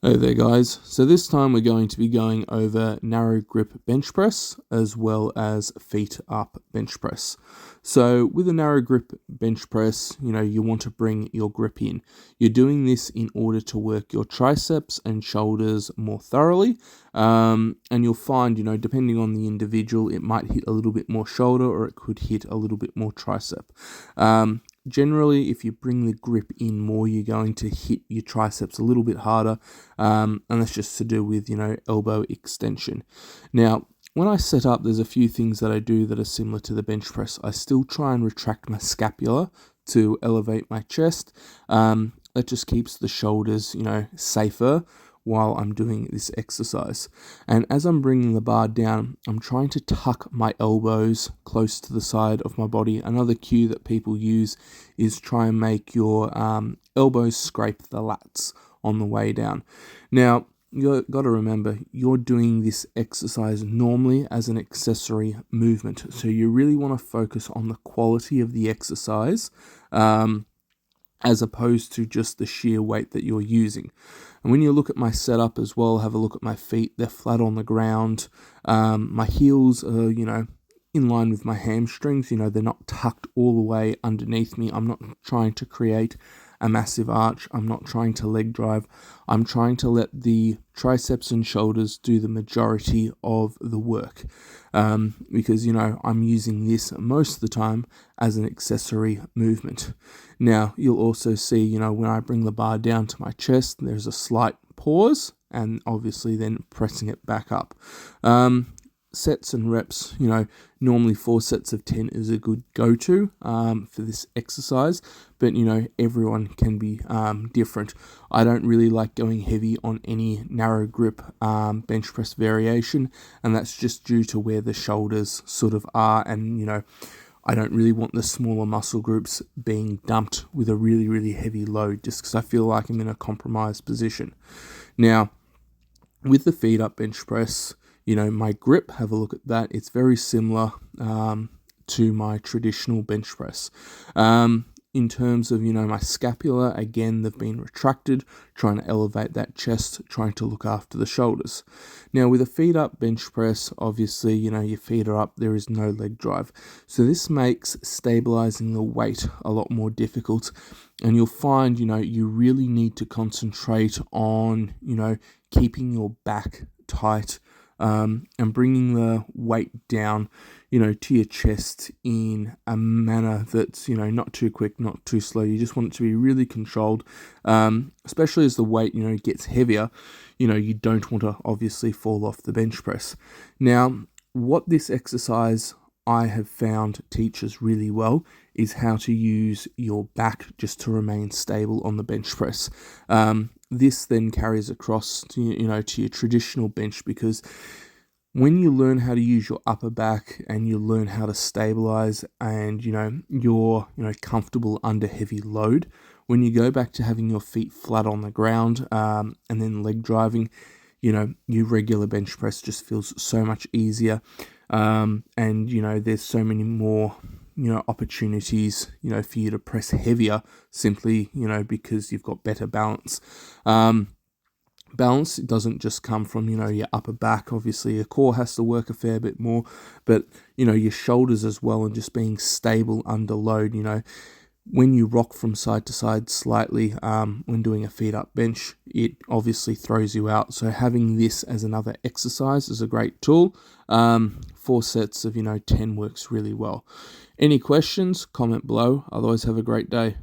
Hey there guys, so this time we're going to be going over narrow grip bench press as well as feet up bench press. So with a narrow grip bench press, you want to bring your grip in. You're doing this in order to work your triceps and shoulders more thoroughly, and you'll find, depending on the individual, it might hit a little bit more shoulder or it could hit a little bit more tricep. Generally, if you bring the grip in more, you're going to hit your triceps a little bit harder, and that's just to do with, elbow extension. Now, when I set up, there's a few things that I do that are similar to the bench press. I still try and retract my scapula to elevate my chest. That just keeps the shoulders, safer while I'm doing this exercise. And as I'm bringing the bar down, I'm trying to tuck my elbows close to the side of my body. Another cue that people use is try and make your elbows scrape the lats on the way down. Now, you've got to remember, you're doing this exercise normally as an accessory movement. So you really want to focus on the quality of the exercise, as opposed to just the sheer weight that you're using. And when you look at my setup as well, have a look at my feet. They're flat on the ground. My heels are, in line with my hamstrings. They're not tucked all the way underneath me. I'm not trying to create a massive arch. I'm not trying to leg drive. I'm trying to let the triceps and shoulders do the majority of the work, because I'm using this most of the time as an accessory movement. Now you'll also see, when I bring the bar down to my chest, there's a slight pause and obviously then pressing it back up. Sets and reps, normally 4 sets of 10 is a good go-to for this exercise, but everyone can be different. I don't really like going heavy on any narrow grip bench press variation, and that's just due to where the shoulders sort of are, and I don't really want the smaller muscle groups being dumped with a really, really heavy load, just because I feel like I'm in a compromised position. Now, with the feet up bench press, my grip, have a look at that. It's very similar to my traditional bench press. In terms of, my scapula, again, they've been retracted, trying to elevate that chest, trying to look after the shoulders. Now, with a feet up bench press, obviously, your feet are up, there is no leg drive. So this makes stabilizing the weight a lot more difficult. And you'll find, you really need to concentrate on, keeping your back tight, and bringing the weight down, to your chest in a manner that's, not too quick, not too slow. You just want it to be really controlled, especially as the weight, gets heavier. You don't want to obviously fall off the bench press. Now, what this exercise I have found teaches really well is how to use your back just to remain stable on the bench press. This then carries across to, to your traditional bench, because when you learn how to use your upper back and you learn how to stabilize and, you're, comfortable under heavy load, when you go back to having your feet flat on the ground, and then leg driving, your regular bench press just feels so much easier. And, there's so many more, opportunities, for you to press heavier simply, because you've got better balance. Balance doesn't just come from, your upper back. Obviously, your core has to work a fair bit more, but, your shoulders as well, and just being stable under load. When you rock from side to side slightly, when doing a feet up bench, it obviously throws you out. So having this as another exercise is a great tool. 4 sets of, 10 works really well. Any questions? Comment below. Otherwise, have a great day.